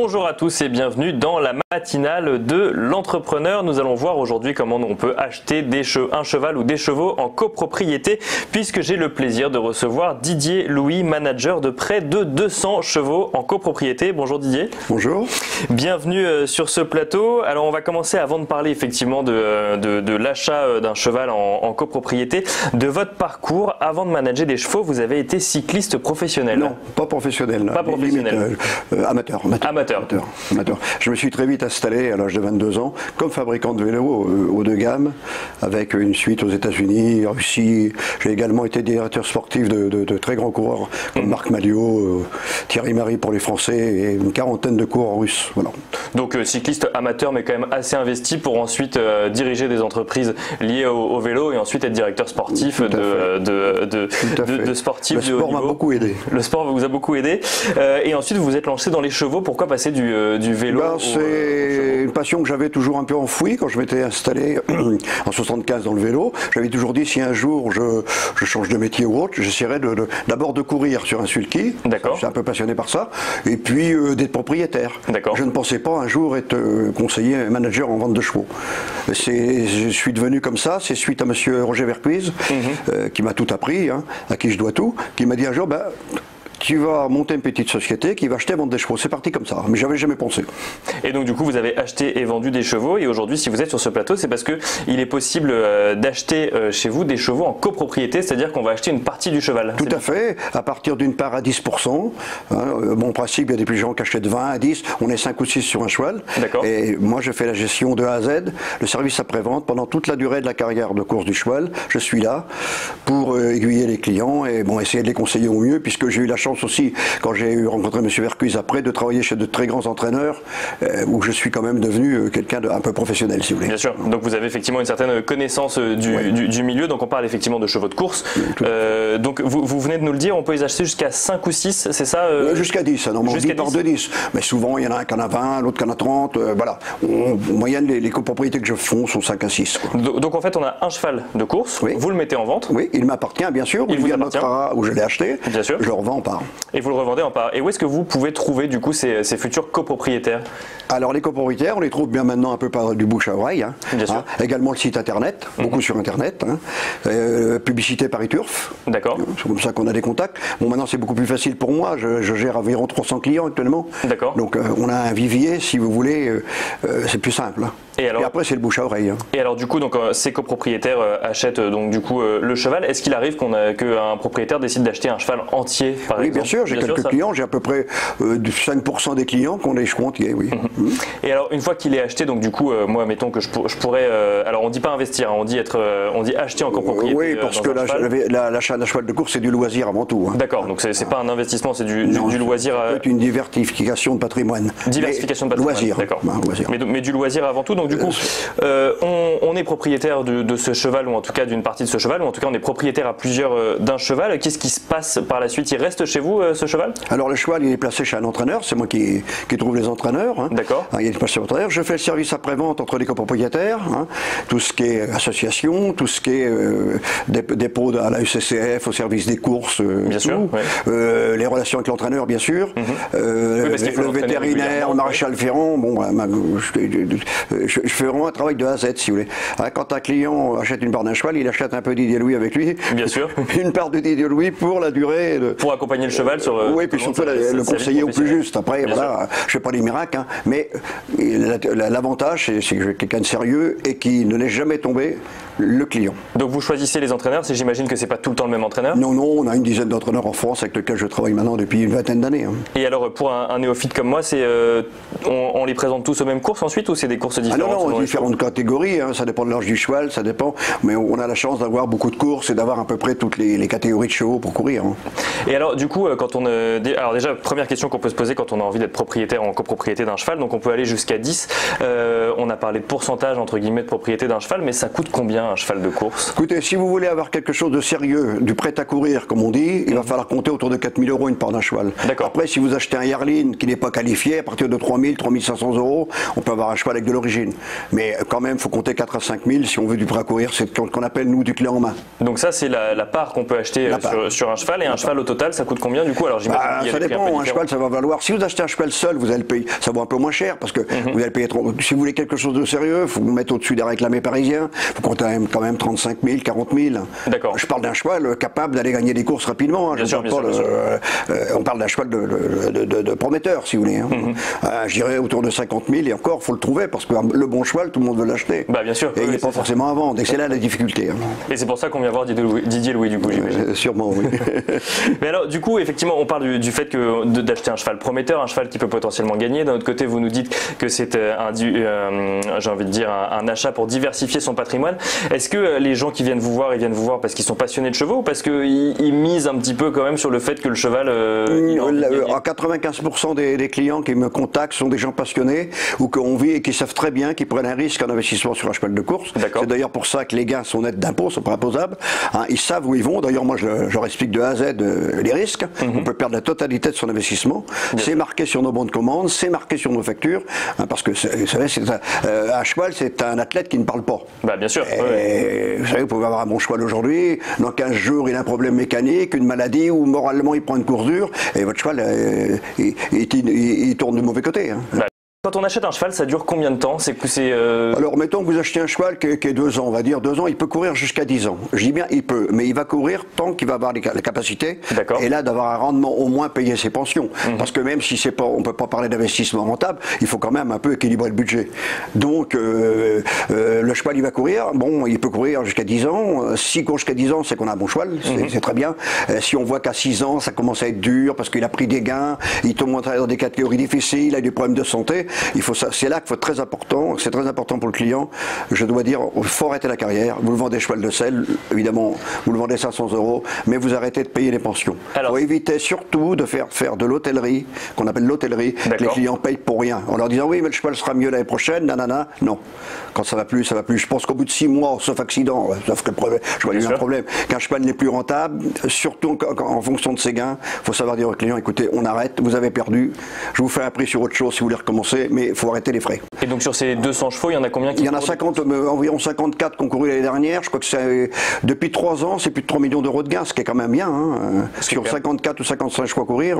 Bonjour à tous et bienvenue dans la matinale de l'entrepreneur. Nous allons voir aujourd'hui comment on peut acheter un cheval ou des chevaux en copropriété, puisque j'ai le plaisir de recevoir Didier Louis, manager de près de 200 chevaux en copropriété. Bonjour Didier. Bonjour. Bienvenue sur ce plateau. Alors on va commencer, avant de parler effectivement de l'achat d'un cheval en copropriété, de votre parcours. Avant de manager des chevaux, vous avez été cycliste professionnel. Non, pas professionnel. Pas professionnel. Amateur. Je me suis très vite installé à l'âge de 22 ans comme fabricant de vélos haut de gamme, avec une suite aux États-Unis, Russie. J'ai également été directeur sportif de très grands coureurs comme Marc Maliot, Thierry Marie pour les Français et une quarantaine de coureurs russes. Voilà. Donc cycliste amateur mais quand même assez investi pour ensuite diriger des entreprises liées au vélo et ensuite être directeur sportif de sportifs. Le sport m'a beaucoup aidé. Le sport vous a beaucoup aidé. Et ensuite vous vous êtes lancé dans les chevaux. Pourquoi passer du vélo C'est une passion que j'avais toujours un peu enfouie quand je m'étais installé en 75 dans le vélo. J'avais toujours dit si un jour je change de métier ou autre, j'essaierais d'abord de courir sur un sulky. D'accord. J'étais un peu passionné par ça. Et puis d'être propriétaire. D'accord. Je ne pensais pas un jour être conseiller manager en vente de chevaux. Je suis devenu comme ça, c'est suite à monsieur Roger Vercuise, qui m'a tout appris, à qui je dois tout, qui m'a dit un jour, tu vas monter une petite société qui va acheter et vendre des chevaux. C'est parti comme ça, mais j'avais jamais pensé. Et donc du coup vous avez acheté et vendu des chevaux, et aujourd'hui si vous êtes sur ce plateau, c'est parce que il est possible d'acheter chez vous des chevaux en copropriété, c'est-à-dire qu'on va acheter une partie du cheval. Tout à fait, à partir d'une part à 10%. Bon principe, il y a des gens qui achètent 20 à 10, on est 5 ou 6 sur un cheval. D'accord. Et moi je fais la gestion de A à Z, le service après-vente pendant toute la durée de la carrière de course du cheval. Je suis là pour aiguiller les clients et essayer de les conseiller au mieux, puisque j'ai eu la chance aussi, quand j'ai rencontré M. Vercuise après, de travailler chez de très grands entraîneurs, où je suis quand même devenu quelqu'un d'un peu professionnel, si vous voulez. Bien sûr, donc vous avez effectivement une certaine connaissance du milieu, donc on parle effectivement de chevaux de course. Donc vous venez de nous le dire, on peut les acheter jusqu'à 5 ou 6, c'est ça Jusqu'à 10, normalement 10 par 10. Mais souvent, il y en a un qui en a 20, l'autre qui en a 30, voilà. En moyenne, les copropriétés que je fais sont 5 à 6. Quoi. Donc en fait, on a un cheval de course, vous le mettez en vente. Oui, il m'appartient bien sûr, il vient de notre ARA où je l'ai acheté, bien sûr. Je le revends en part. Et vous le revendez en part. Et où est-ce que vous pouvez trouver du coup ces futurs copropriétaires? Alors les copropriétaires, on les trouve bien maintenant un peu par du bouche à oreille. Bien sûr. Également le site internet, beaucoup sur internet. Publicité Paris Turf. D'accord. C'est comme ça qu'on a des contacts. Bon, maintenant c'est beaucoup plus facile pour moi, je gère environ 300 clients actuellement. D'accord. Donc on a un vivier, si vous voulez, c'est plus simple. Et après c'est le bouche à oreille. Et alors du coup, ces copropriétaires achètent donc du coup le cheval. Est-ce qu'il arrive qu'un propriétaire décide d'acheter un cheval entier, par exemple? Oui, bien sûr, j'ai quelques clients, j'ai à peu près 5% des clients qui ont des chevaux entiers, oui. Et alors une fois qu'il est acheté, donc du coup, moi mettons que je pourrais, alors on dit pas investir, on dit acheter en copropriété. Oui, parce que l'achat d'un cheval de course c'est du loisir avant tout. D'accord, donc c'est pas un investissement, c'est du loisir. C'est une diversification de patrimoine. Diversification de patrimoine. Loisir. D'accord. Loisir. Mais du loisir avant tout. Donc du coup, on est propriétaire de ce cheval, ou en tout cas d'une partie de ce cheval, ou en tout cas on est propriétaire à plusieurs d'un cheval. Qu'est-ce qui se passe par la suite? Il reste chez vous ce cheval? Alors le cheval il est placé chez un entraîneur, c'est moi qui trouve les entraîneurs. D'accord. Il est placé chez l'entraîneur. Je fais le service après-vente entre les copropriétaires, tout ce qui est association, tout ce qui est dépôt à la UCCF, au service des courses, bien sûr, les relations avec l'entraîneur bien sûr, le vétérinaire, le maréchal Ferrand. Bon, je fais vraiment un travail de A à Z, si vous voulez. Quand un client achète une part d'un cheval, il achète un peu Didier Louis avec lui. Bien sûr. Une part de Didier Louis pour la durée. Pour accompagner le cheval sur. Oui, puis surtout le conseiller au plus juste. Après, voilà, je fais pas des miracles, mais l'avantage, c'est que j'ai quelqu'un de sérieux et qui ne laisse jamais tomber le client. Donc vous choisissez les entraîneurs, j'imagine que c'est pas tout le temps le même entraîneur? Non, on a une dizaine d'entraîneurs en France avec lesquels je travaille maintenant depuis une vingtaine d'années. Et alors pour un néophyte comme moi, on les présente tous aux mêmes courses ensuite, ou c'est des courses différentes? Non, différentes catégories, ça dépend de l'âge du cheval, ça dépend, mais on a la chance d'avoir beaucoup de courses et d'avoir à peu près toutes les catégories de chevaux pour courir. Et alors du coup, alors déjà, première question qu'on peut se poser quand on a envie d'être propriétaire en copropriété d'un cheval, donc on peut aller jusqu'à 10, on a parlé de pourcentage entre guillemets de propriété d'un cheval, mais ça coûte combien combien un cheval de course? Écoutez, si vous voulez avoir quelque chose de sérieux, du prêt à courir, comme on dit, il va falloir compter autour de 4 000 € une part d'un cheval. Après, si vous achetez un yearling qui n'est pas qualifié, à partir de 3 000, 3 500 €, on peut avoir un cheval avec de l'origine. Mais quand même, il faut compter 4 à 5 000 si on veut du prêt à courir, c'est ce qu'on appelle, nous, du clé en main. Donc ça, c'est la part qu'on peut acheter sur un cheval. Et un cheval au total, ça coûte combien du coup? Alors j'imagine ça dépend, un cheval, ça va valoir. Si vous achetez un cheval seul, vous allez le payer, ça vaut un peu moins cher, parce que vous allez payer trop. Si vous voulez quelque chose de sérieux, il faut vous mettre au-dessus des réclamés parisiens. Il faut compter quand même 35 000, 40 000. D'accord. Je parle d'un cheval capable d'aller gagner des courses rapidement. Hein. On parle d'un cheval de prometteur, si vous voulez. Hein. Je dirais autour de 50 000, et encore, il faut le trouver, parce que le bon cheval, tout le monde veut l'acheter. Bien sûr. Et il n'est pas forcément à vendre, et c'est là la difficulté. Hein. Et c'est pour ça qu'on vient voir Didier Louis, du coup, j'imagine. Sûrement, oui. Mais alors, du coup, effectivement, on parle du fait d'acheter un cheval prometteur, un cheval qui peut potentiellement gagner. D'un autre côté, vous nous dites que c'est j'ai envie de dire, un achat pour diversifier son patrimoine. Est-ce que les gens qui viennent vous voir, ils viennent vous voir parce qu'ils sont passionnés de chevaux, ou parce qu'ils misent un petit peu quand même sur le fait que le cheval... À 95% des clients qui me contactent sont des gens passionnés, ou qu'on vit et qui savent très bien qu'ils prennent un risque en investissement sur un cheval de course. C'est d'ailleurs pour ça que les gains sont nets d'impôts, sont pas imposables. Hein, ils savent où ils vont. D'ailleurs, moi, je leur explique de A à Z les risques. On peut perdre la totalité de son investissement. C'est marqué sur nos bons de commande, c'est marqué sur nos factures, hein, parce que vous savez, un cheval, c'est un athlète qui ne parle pas. Bien sûr. Vous savez, vous pouvez avoir un bon cheval aujourd'hui, dans 15 jours, il a un problème mécanique, une maladie, ou moralement, il prend une course dure, et votre cheval, il tourne du mauvais côté. Hein. Quand on achète un cheval, ça dure combien de temps? Alors, mettons que vous achetez un cheval qui est 2 ans, on va dire 2 ans, il peut courir jusqu'à 10 ans. Je dis bien il peut, mais il va courir tant qu'il va avoir la capacité, et là d'avoir un rendement, au moins payer ses pensions. Parce que même si on ne peut pas parler d'investissement rentable, il faut quand même un peu équilibrer le budget. Donc, le cheval, il va courir, bon, il peut courir jusqu'à 10 ans. S'il court jusqu'à 10 ans, c'est qu'on a un bon cheval, c'est très bien. Si on voit qu'à 6 ans, ça commence à être dur, parce qu'il a pris des gains, il tombe dans des catégories difficiles, il a des problèmes de santé, c'est là qu'il faut être très important, c'est très important pour le client. Je dois dire, il faut arrêter la carrière. Vous le vendez cheval de selle, évidemment, vous le vendez 500 €, mais vous arrêtez de payer les pensions. Il faut éviter surtout de faire de l'hôtellerie, qu'on appelle l'hôtellerie, que les clients payent pour rien. En leur disant, oui, mais le cheval sera mieux l'année prochaine, nanana. Non. Quand ça va plus, ça va plus. Je pense qu'au bout de 6 mois, sauf accident, sauf que je vois un problème, qu'un cheval n'est plus rentable, surtout en fonction de ses gains, il faut savoir dire au client, écoutez, on arrête, vous avez perdu, je vous fais un prix sur autre chose si vous voulez recommencer, mais il faut arrêter les frais. Et donc sur ces 200 chevaux, il y en a combien qui Il y en a environ 54 qui ont couru l'année dernière. Je crois que depuis 3 ans, c'est plus de 3 millions d'euros de gains, ce qui est quand même bien. Hein. Sur 54 ou 55 chevaux à courir,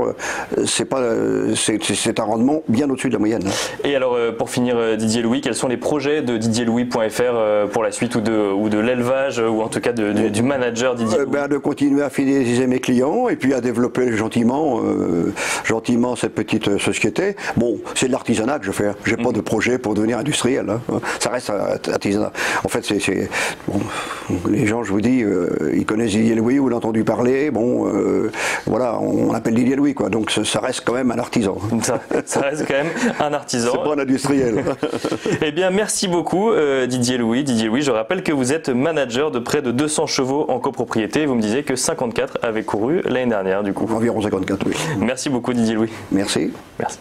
c'est un rendement bien au-dessus de la moyenne. Et alors, pour finir, Didier Louis, quels sont les projets de didierlouis.fr pour la suite, ou de l'élevage, ou en tout cas du manager Didier Louis? De continuer à fidéliser mes clients et puis à développer gentiment cette petite société. Bon, c'est de l'artisanat que je fais. J'ai pas de projet pour devenir industriel. Hein. Ça reste artisanat. En fait, bon, les gens, je vous dis, ils connaissent Didier Louis, vous l'avez entendu parler. Bon, voilà, on appelle Didier Louis, quoi. Donc ça reste quand même un artisan. Ça reste quand même un artisan. C'est pas un industriel. Eh bien, merci beaucoup, Didier Louis. Didier Louis, je rappelle que vous êtes manager de près de 200 chevaux en copropriété. Vous me disiez que 54 avaient couru l'année dernière, du coup. Environ 54, oui. Merci beaucoup, Didier Louis. Merci. Merci.